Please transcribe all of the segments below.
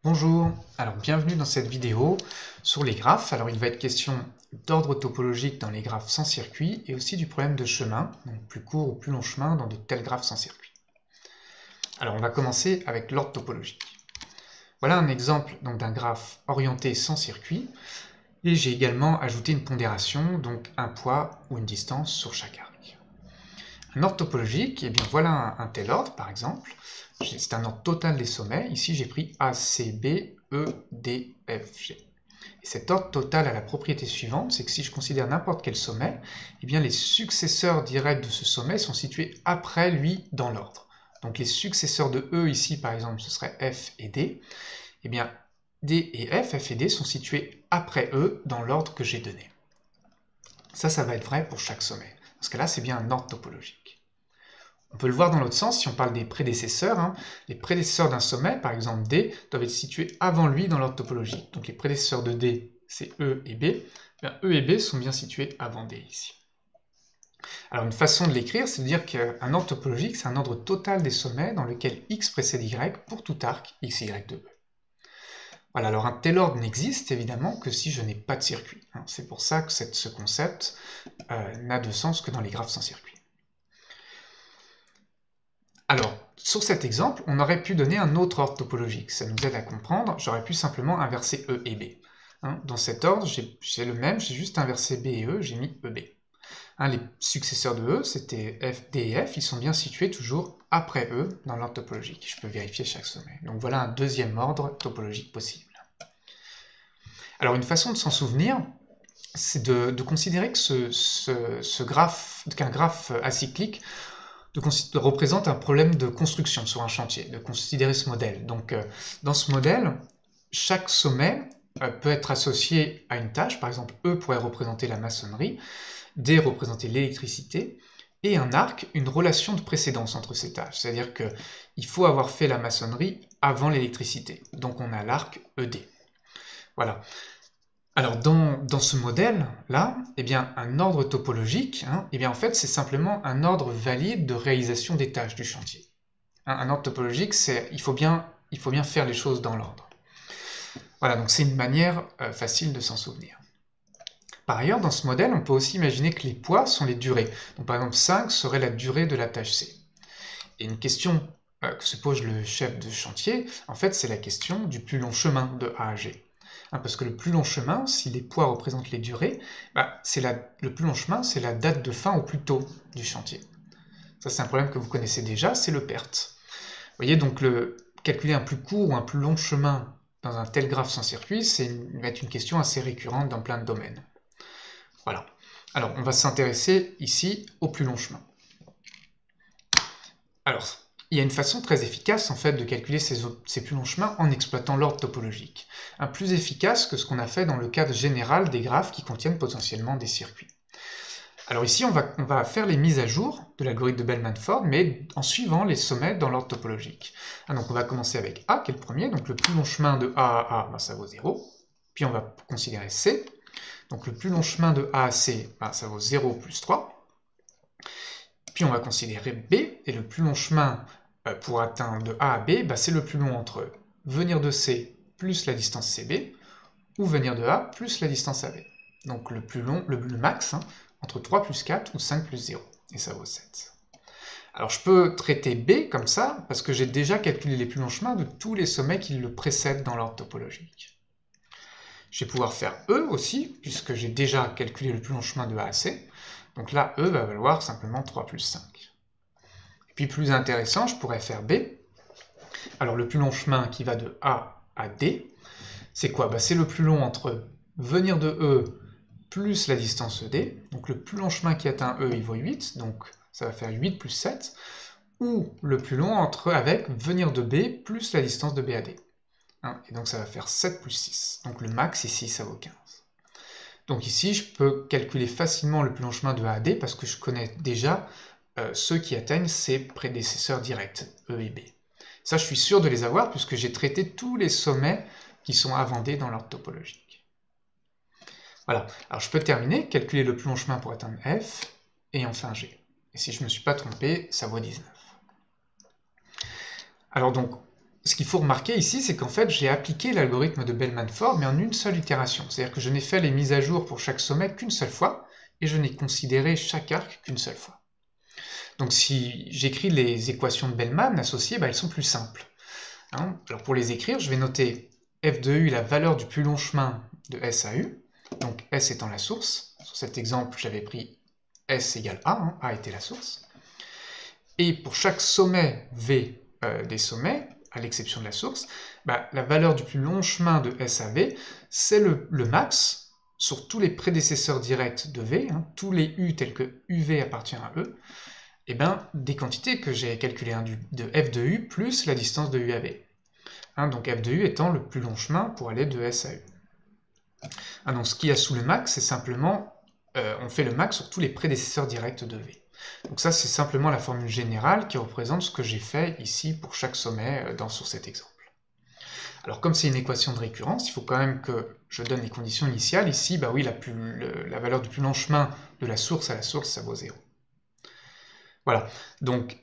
Bonjour, alors bienvenue dans cette vidéo sur les graphes. Alors il va être question d'ordre topologique dans les graphes sans circuit et aussi du problème de chemin, donc plus court ou plus long chemin dans de tels graphes sans circuit. Alors on va commencer avec l'ordre topologique. Voilà un exemple d'un graphe orienté sans circuit et j'ai également ajouté une pondération, donc un poids ou une distance sur chaque arc. Un ordre topologique, et bien voilà un tel ordre par exemple. C'est un ordre total des sommets. Ici, j'ai pris A, C, B, E, D, F, G. Et cet ordre total a la propriété suivante, c'est que si je considère n'importe quel sommet, eh bien les successeurs directs de ce sommet sont situés après lui dans l'ordre. Donc les successeurs de E ici, par exemple, ce serait F et D. Eh bien, D et F et D sont situés après E dans l'ordre que j'ai donné. Ça va être vrai pour chaque sommet. Parce que là, c'est bien un ordre topologique. On peut le voir dans l'autre sens si on parle des prédécesseurs. Les prédécesseurs d'un sommet, par exemple D, doivent être situés avant lui dans l'ordre topologique. Donc les prédécesseurs de D, c'est E et B. Bien, E et B sont bien situés avant D ici. Alors une façon de l'écrire, c'est de dire qu'un ordre topologique, c'est un ordre total des sommets dans lequel X précède Y pour tout arc XY de E. Voilà, alors un tel ordre n'existe évidemment que si je n'ai pas de circuit. C'est pour ça que ce concept n'a de sens que dans les graphes sans circuit. Alors, sur cet exemple, on aurait pu donner un autre ordre topologique. Ça nous aide à comprendre. J'aurais pu simplement inverser E et B. Dans cet ordre, j'ai le même, j'ai juste inversé B et E, j'ai mis EB. Les successeurs de E, c'était F, D et F, ils sont bien situés toujours après E dans l'ordre topologique. Je peux vérifier chaque sommet. Donc voilà un deuxième ordre topologique possible. Alors une façon de s'en souvenir, c'est de considérer que qu'un graphe acyclique représente un problème de construction sur un chantier, de considérer ce modèle. Donc, dans ce modèle, chaque sommet peut être associé à une tâche. Par exemple, E pourrait représenter la maçonnerie, D représenter l'électricité, et un arc, une relation de précédence entre ces tâches. C'est-à-dire qu'il faut avoir fait la maçonnerie avant l'électricité. Donc, on a l'arc ED. Voilà. Alors dans ce modèle-là, eh bien, un ordre topologique, eh bien, en fait, c'est simplement un ordre valide de réalisation des tâches du chantier. Un ordre topologique, il faut bien faire les choses dans l'ordre. Voilà, donc c'est une manière facile de s'en souvenir. Par ailleurs, dans ce modèle, on peut aussi imaginer que les poids sont les durées. Donc par exemple, 5 serait la durée de la tâche C. Et une question que se pose le chef de chantier, en fait, c'est la question du plus long chemin de A à G. Parce que le plus long chemin, si les poids représentent les durées, le plus long chemin, c'est la date de fin au plus tôt du chantier. Ça, c'est un problème que vous connaissez déjà, c'est le PERT. Vous voyez, donc calculer un plus court ou un plus long chemin dans un tel graphe sans circuit, va être une question assez récurrente dans plein de domaines. Voilà. Alors, on va s'intéresser ici au plus long chemin. Alors, il y a une façon très efficace en fait de calculer ces plus longs chemins en exploitant l'ordre topologique. Plus efficace que ce qu'on a fait dans le cadre général des graphes qui contiennent potentiellement des circuits. Alors ici, on va faire les mises à jour de l'algorithme de Bellman-Ford, mais en suivant les sommets dans l'ordre topologique. Donc on va commencer avec A, qui est le premier, donc le plus long chemin de A à A, ça vaut 0. Puis on va considérer C, donc le plus long chemin de A à C, ça vaut 0 plus 3. Puis on va considérer B, et le plus long chemin pour atteindre de A à B, c'est le plus long entre venir de C plus la distance CB, ou venir de A plus la distance AB. Donc le plus long, le max, entre 3 plus 4 ou 5 plus 0, et ça vaut 7. Alors je peux traiter B comme ça, parce que j'ai déjà calculé les plus longs chemins de tous les sommets qui le précèdent dans l'ordre topologique. Je vais pouvoir faire E aussi, puisque j'ai déjà calculé le plus long chemin de A à C. Donc là, E va valoir simplement 3 plus 5. Et puis plus intéressant, je pourrais faire B. Alors le plus long chemin qui va de A à D, c'est quoi? C'est le plus long entre venir de E plus la distance ED. Donc le plus long chemin qui atteint E, il vaut 8, donc ça va faire 8 plus 7. Ou le plus long avec venir de B plus la distance de B à D. Et donc ça va faire 7 plus 6. Donc le max ici, ça vaut 15. Donc ici, je peux calculer facilement le plus long chemin de A à D parce que je connais déjà ceux qui atteignent ses prédécesseurs directs, E et B. Ça, je suis sûr de les avoir puisque j'ai traité tous les sommets qui sont avant D dans l'ordre topologique. Voilà, alors je peux terminer, calculer le plus long chemin pour atteindre F, et enfin G. Et si je ne me suis pas trompé, ça vaut 19. Alors donc, ce qu'il faut remarquer ici, c'est qu'en fait, j'ai appliqué l'algorithme de Bellman-Ford, mais en une seule itération. C'est-à-dire que je n'ai fait les mises à jour pour chaque sommet qu'une seule fois, et je n'ai considéré chaque arc qu'une seule fois. Donc si j'écris les équations de Bellman associées, elles sont plus simples. Hein, alors pour les écrire, je vais noter f de u, la valeur du plus long chemin de S à U, donc S étant la source. Sur cet exemple, j'avais pris S égale A, A était la source. Et pour chaque sommet V des sommets, à l'exception de la source, la valeur du plus long chemin de S à V, c'est le max sur tous les prédécesseurs directs de V, tous les U tels que UV appartient à E, des quantités que j'ai calculées, de f de U plus la distance de U à V. Donc f de U étant le plus long chemin pour aller de S à U. Donc ce qu'il y a sous le max, c'est simplement, on fait le max sur tous les prédécesseurs directs de V. Donc ça, c'est simplement la formule générale qui représente ce que j'ai fait ici pour chaque sommet sur cet exemple. Alors comme c'est une équation de récurrence, il faut quand même que je donne les conditions initiales. Ici, oui, la valeur du plus long chemin de la source à la source, ça vaut 0. Voilà, donc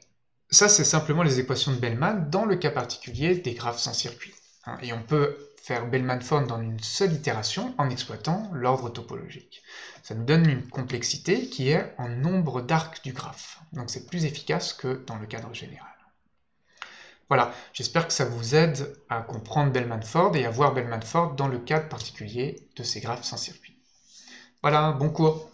ça c'est simplement les équations de Bellman dans le cas particulier des graphes sans circuit. Et on peut faire Bellman-Ford dans une seule itération en exploitant l'ordre topologique. Ça nous donne une complexité qui est en nombre d'arcs du graphe. Donc c'est plus efficace que dans le cadre général. Voilà, j'espère que ça vous aide à comprendre Bellman-Ford et à voir Bellman-Ford dans le cadre particulier de ces graphes sans circuit. Voilà, bon cours!